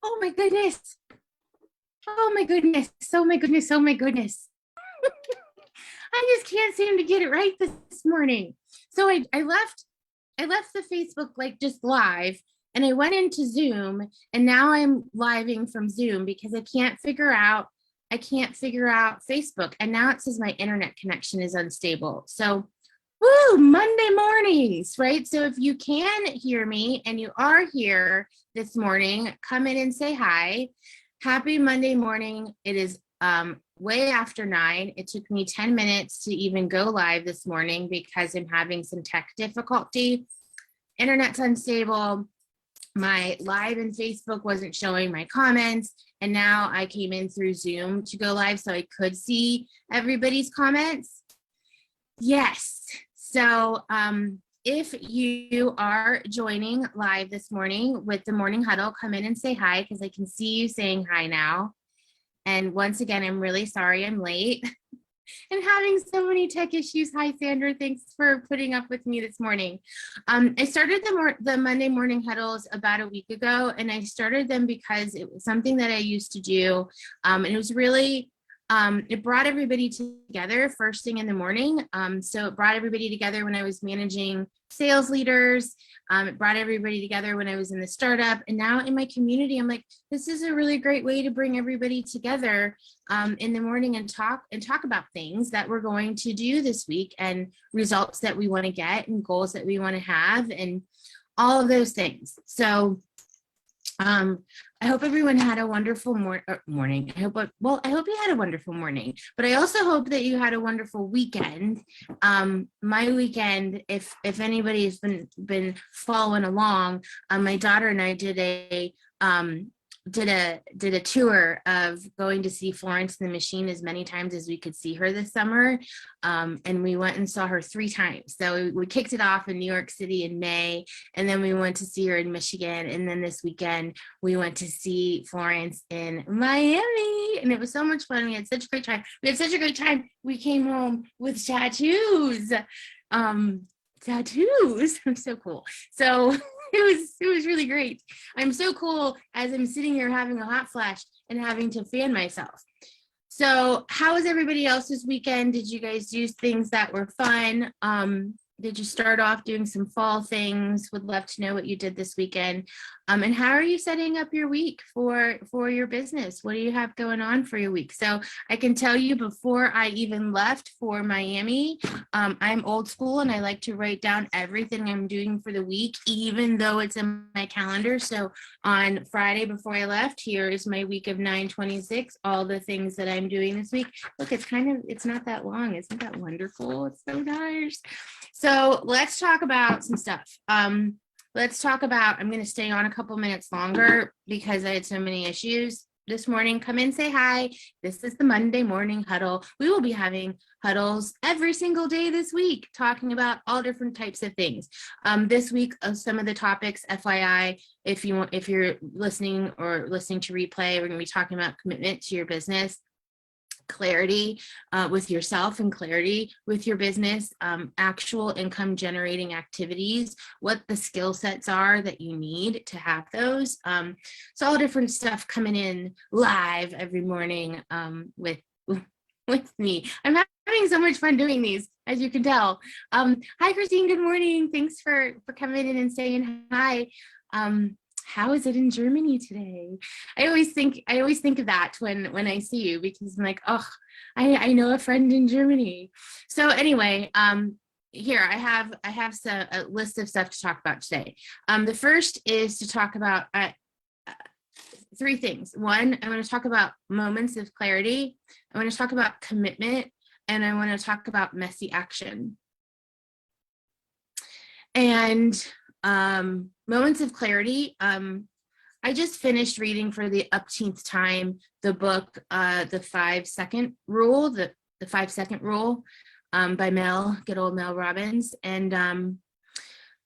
Oh my goodness. Oh my goodness. Oh my goodness. Oh my goodness. I just can't seem to get it right this morning. So I left the Facebook like just live and I went into Zoom and now I'm living from Zoom because I can't figure out Facebook. And now it says my internet connection is unstable. So woo, Monday mornings, right? So if you can hear me and you are here this morning, come in and say hi. Happy Monday morning. It is way after 9. It took me 10 minutes to even go live this morning because I'm having some tech difficulty. Internet's unstable. My live in Facebook wasn't showing my comments. And now I came in through Zoom to go live so I could see everybody's comments. Yes. So if you are joining live this morning with the morning huddle, come in and say hi because I can see you saying hi now. And once again, I'm really sorry I'm late and having so many tech issues. Hi, Sandra. Thanks for putting up with me this morning. I started the Monday morning huddles about a week ago, and I started them because it was something that I used to do. And it was really it brought everybody together first thing in the morning. So it brought everybody together when I was managing sales leaders. It brought everybody together when I was in the startup. And now in my community, I'm like, this is a really great way to bring everybody together in the morning and talk about things that we're going to do this week and results that we want to get and goals that we want to have and all of those things. So I hope everyone had a wonderful morning. I hope you had a wonderful morning, but I also hope that you had a wonderful weekend. My weekend, if anybody's been following along, my daughter and I did a tour of going to see Florence and the Machine as many times as we could see her this summer. And we went and saw her 3 times. So we kicked it off in New York City in May, and then we went to see her in Michigan. And then this weekend we went to see Florence in Miami. And it was so much fun. We had such a great time. We came home with tattoos. Tattoos. I'm so cool. So it was really great. I'm so cool as I'm sitting here having a hot flash and having to fan myself. So how was everybody else this weekend? Did you guys do things that were fun? Did you start off doing some fall things? Would love to know what you did this weekend. And how are you setting up your week for your business? What do you have going on for your week? So I can tell you before I even left for Miami, I'm old school and I like to write down everything I'm doing for the week, even though it's in my calendar. So on Friday before I left, here is my week of 9/26, all the things that I'm doing this week. Look, it's not that long. Isn't that wonderful? It's so nice. So let's talk about some stuff. I'm going to stay on a couple minutes longer because I had so many issues this morning. Come in, say hi. This is the Monday morning huddle. We will be having huddles every single day this week, talking about all different types of things. This week, some of the topics, FYI, if you're listening to replay, we're going to be talking about commitment to your business, clarity with yourself and clarity with your business, actual income generating activities, what the skill sets are that you need to have those. So all different stuff coming in live every morning with me. I'm having so much fun doing these, as you can tell. Hi, Christine. Good morning. Thanks for coming in and saying hi. How is it in Germany today? I always think of that when I see you, because I'm like, oh, I know a friend in Germany. So anyway, here I have a list of stuff to talk about today. The first is to talk about 3 things. One, I want to talk about moments of clarity. I want to talk about commitment, and I want to talk about messy action. And moments of clarity. I just finished reading for the upteenth time the book, The 5-Second Rule, the 5-Second Rule by good old Mel Robbins. And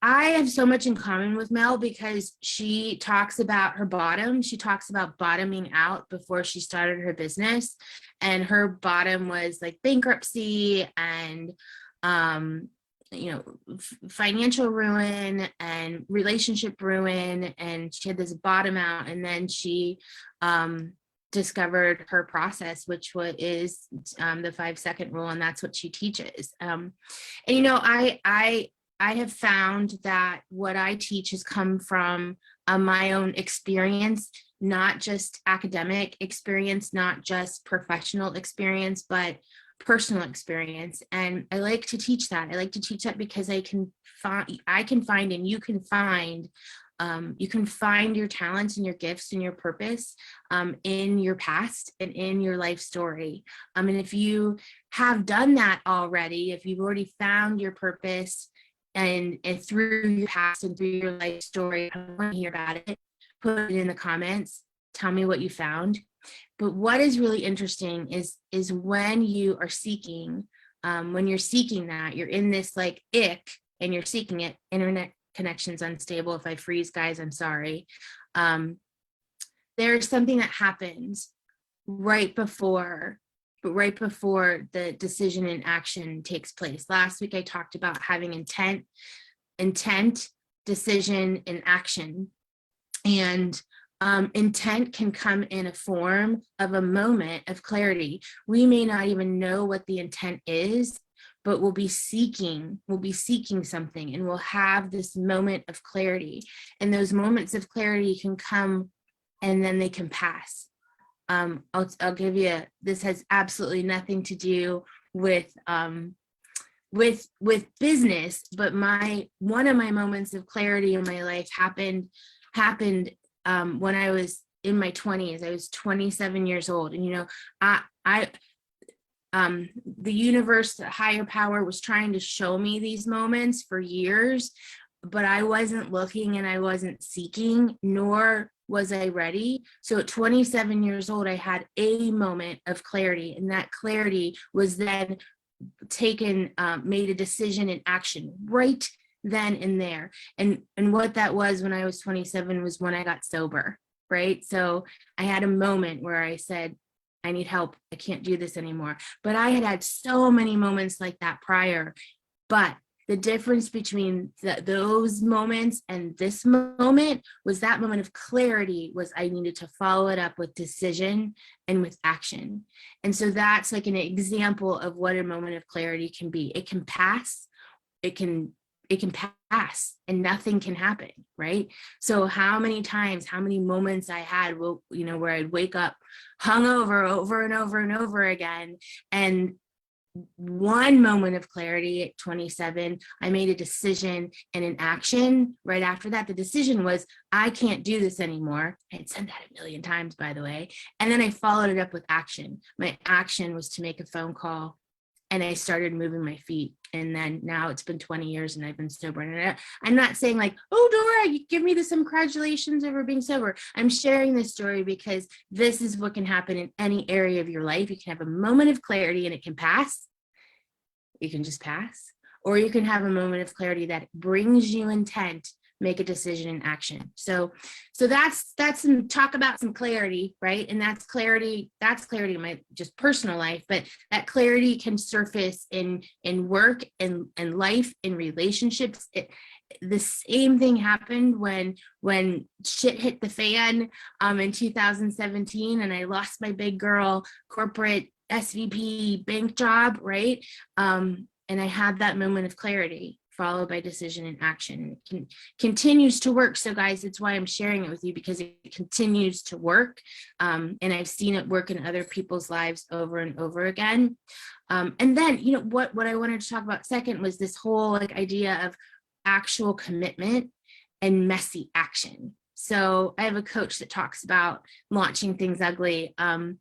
I have so much in common with Mel because she talks about her bottom. She talks about bottoming out before she started her business. And her bottom was like bankruptcy and financial ruin and relationship ruin, and she had this bottom out, and then she discovered her process, which is the 5-second rule, and that's what she teaches. And I have found that what I teach has come from my own experience, not just academic experience, not just professional experience, but personal experience. And I like to teach that. I like to teach that because I can find, and you can find your talents and your gifts and your purpose in your past and in your life story. And if you have done that already, if you've already found your purpose and through your past and through your life story, I want to hear about it. Put it in the comments. Tell me what you found. But what is really interesting is when you are seeking, when you're seeking that, you're in this like ick and you're seeking it. Internet connection's unstable. If I freeze, guys, I'm sorry. There's something that happens right before the decision and action takes place. Last week, I talked about having intent, decision, and action. And intent can come in a form of a moment of clarity. We may not even know what the intent is, but we'll be seeking something, and we'll have this moment of clarity. And those moments of clarity can come and then they can pass. I'll give you, this has absolutely nothing to do with business, but one of my moments of clarity in my life happened when I was in my 20s. I was 27 years old, and the universe, the higher power, was trying to show me these moments for years, but I wasn't looking and I wasn't seeking, nor was I ready. So at 27 years old, I had a moment of clarity, and that clarity was then made a decision in action right then and there. And what that was when I was 27 was when I got sober, right? So I had a moment where I said, I need help. I can't do this anymore. But I had so many moments like that prior. But the difference between those moments and this moment was that moment of clarity was I needed to follow it up with decision and with action. And so that's like an example of what a moment of clarity can be. It can pass. It can pass and nothing can happen, right? So how many moments I had, where I'd wake up hungover over and over and over again. And one moment of clarity at 27, I made a decision and an action right after that. The decision was, I can't do this anymore. I had said that a million times, by the way. And then I followed it up with action. My action was to make a phone call, and I started moving my feet. And then now it's been 20 years and I've been sober. And I'm not saying like, oh, Dora, you give me some congratulations over being sober. I'm sharing this story because this is what can happen in any area of your life. You can have a moment of clarity and it can pass. You can just pass. Or you can have a moment of clarity that brings you intent, make a decision in action. So that's some talk about some clarity, right? And that's clarity in my just personal life, but that clarity can surface in work and life, in relationships. The same thing happened when shit hit the fan in 2017, and I lost my big girl corporate SVP bank job, right? And I had that moment of clarity followed by decision and action. It continues to work. So guys, it's why I'm sharing it with you, because it continues to work. And I've seen it work in other people's lives over and over again. And then, what I wanted to talk about second was this whole idea of actual commitment and messy action. So I have a coach that talks about launching things ugly. And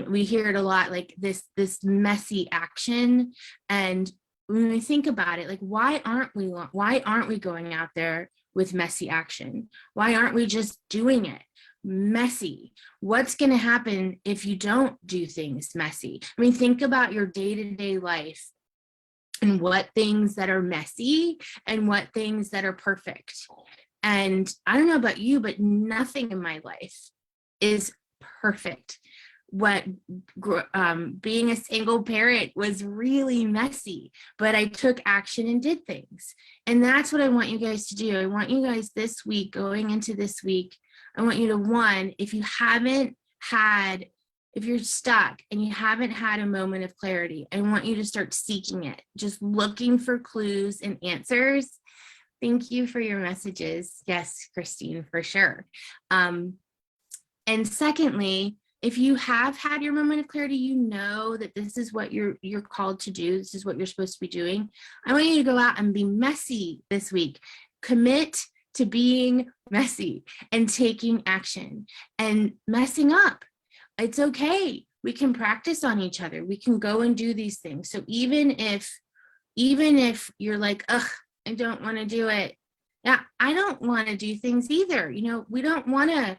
we hear it a lot, like this messy action. And when we think about it, why aren't we going out there with messy action? Why aren't we just doing it messy? What's going to happen if you don't do things messy? I mean, think about your day-to-day life and what things that are messy and what things that are perfect. And I don't know about you, but nothing in my life is perfect. what being a single parent was really messy, but I took action and did things. And that's what I want you guys to do. I want you guys this week, going into this week, I want you to, one, if you're stuck and you haven't had a moment of clarity, I want you to start seeking it, just looking for clues and answers. Thank you for your messages. Yes, Christine, for sure. And secondly, if you have had your moment of clarity, you know that this is what you're called to do. This is what you're supposed to be doing. I want you to go out and be messy this week. Commit to being messy and taking action and messing up. It's okay. We can practice on each other. We can go and do these things. So even if you're like, ugh, I don't want to do it. Yeah, I don't want to do things either. You know, we don't want to.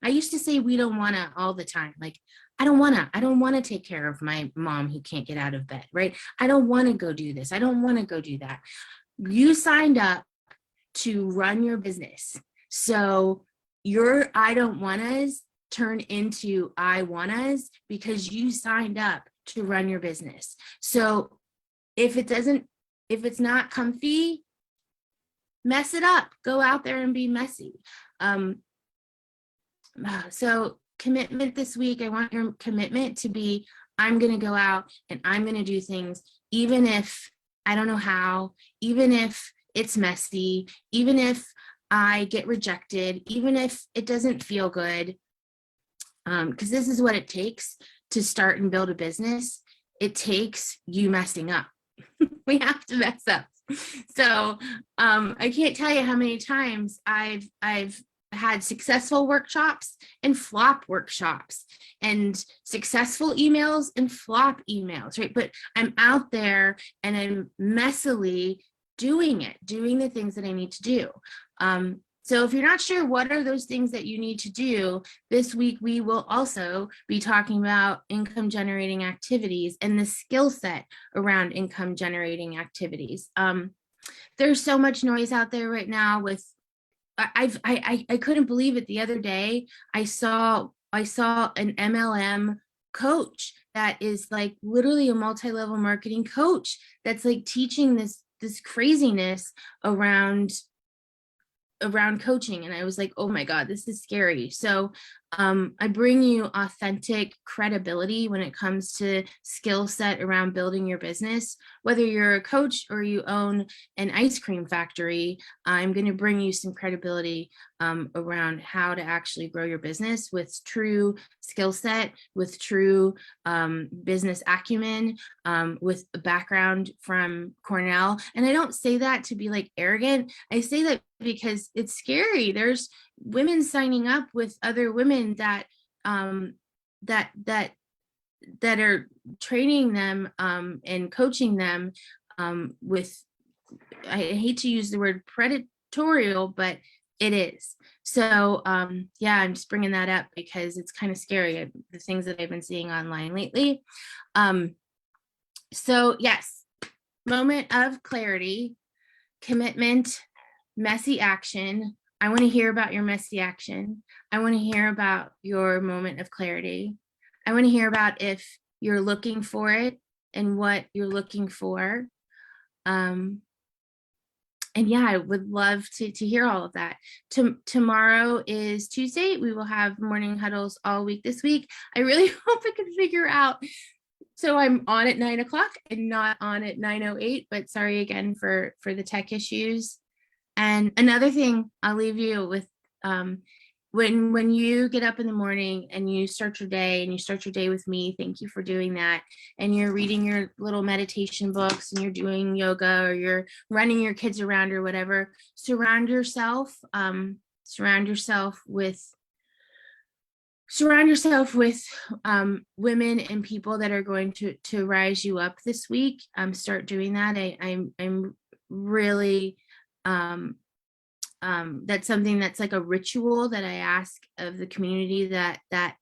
I used to say we don't want to all the time. Like, I don't want to take care of my mom who can't get out of bed, right? I don't want to go do this. I don't want to go do that. You signed up to run your business. So your I don't wannas turn into I wannas because you signed up to run your business. So if it's not comfy, mess it up. Go out there and be messy. So commitment this week, I want your commitment to be, I'm going to go out and I'm going to do things, even if I don't know how, even if it's messy, even if I get rejected, even if it doesn't feel good, because this is what it takes to start and build a business. It takes you messing up. We have to mess up. So I can't tell you how many times I've had successful workshops and flop workshops and successful emails and flop emails, right? But I'm out there and I'm messily doing the things that I need to do. So if you're not sure what are those things that you need to do, this week we will also be talking about income generating activities and the skill set around income generating activities. There's so much noise out there right now with, I couldn't believe it the other day. I saw an MLM coach that is like literally a multi-level marketing coach that's like teaching this craziness around coaching. And I was like, oh my God, this is scary. So I bring you authentic credibility when it comes to skill set around building your business. Whether you're a coach or you own an ice cream factory, I'm going to bring you some credibility around how to actually grow your business with true skill set, with true business acumen, with a background from Cornell. And I don't say that to be like arrogant. I say that because it's scary. There's women signing up with other women that that are training them and coaching them with, I hate to use the word predatorial, but it is. So yeah, I'm just bringing that up because it's kind of scary, the things that I've been seeing online lately. So yes, moment of clarity, commitment, messy action. I want to hear about your messy action. I want to hear about your moment of clarity. I want to hear about if you're looking for it and what you're looking for. And yeah, I would love to hear all of that. Tomorrow is Tuesday. We will have morning huddles all week this week. I really hope I can figure out. So I'm on at 9 o'clock and not on at 9:08, but sorry again for the tech issues. And another thing I'll leave you with, when you get up in the morning and you start your day with me, thank you for doing that. And you're reading your little meditation books and you're doing yoga or you're running your kids around or whatever, surround yourself with women and people that are going to rise you up this week. Start doing that. I'm really, that's something that's like a ritual that I ask of the community that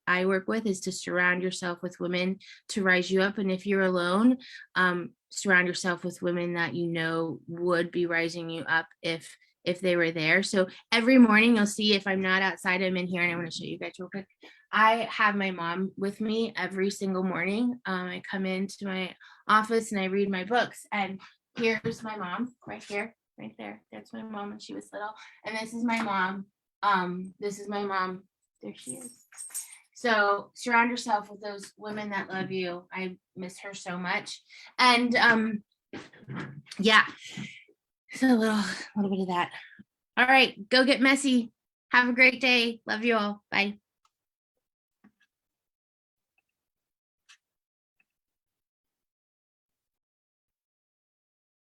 I work with, is to surround yourself with women to rise you up. And if you're alone, surround yourself with women that you know would be rising you up if they were there. So every morning you'll see, if I'm not outside, I'm in here, and I want to show you guys real quick. I have my mom with me every single morning. I come into my office and I read my books, and here's my mom right here, right there. That's my mom when she was little. And this is my mom. This is my mom. There she is. So surround yourself with those women that love you. I miss her so much. And yeah, so a little bit of that. All right, go get messy. Have a great day. Love you all. Bye.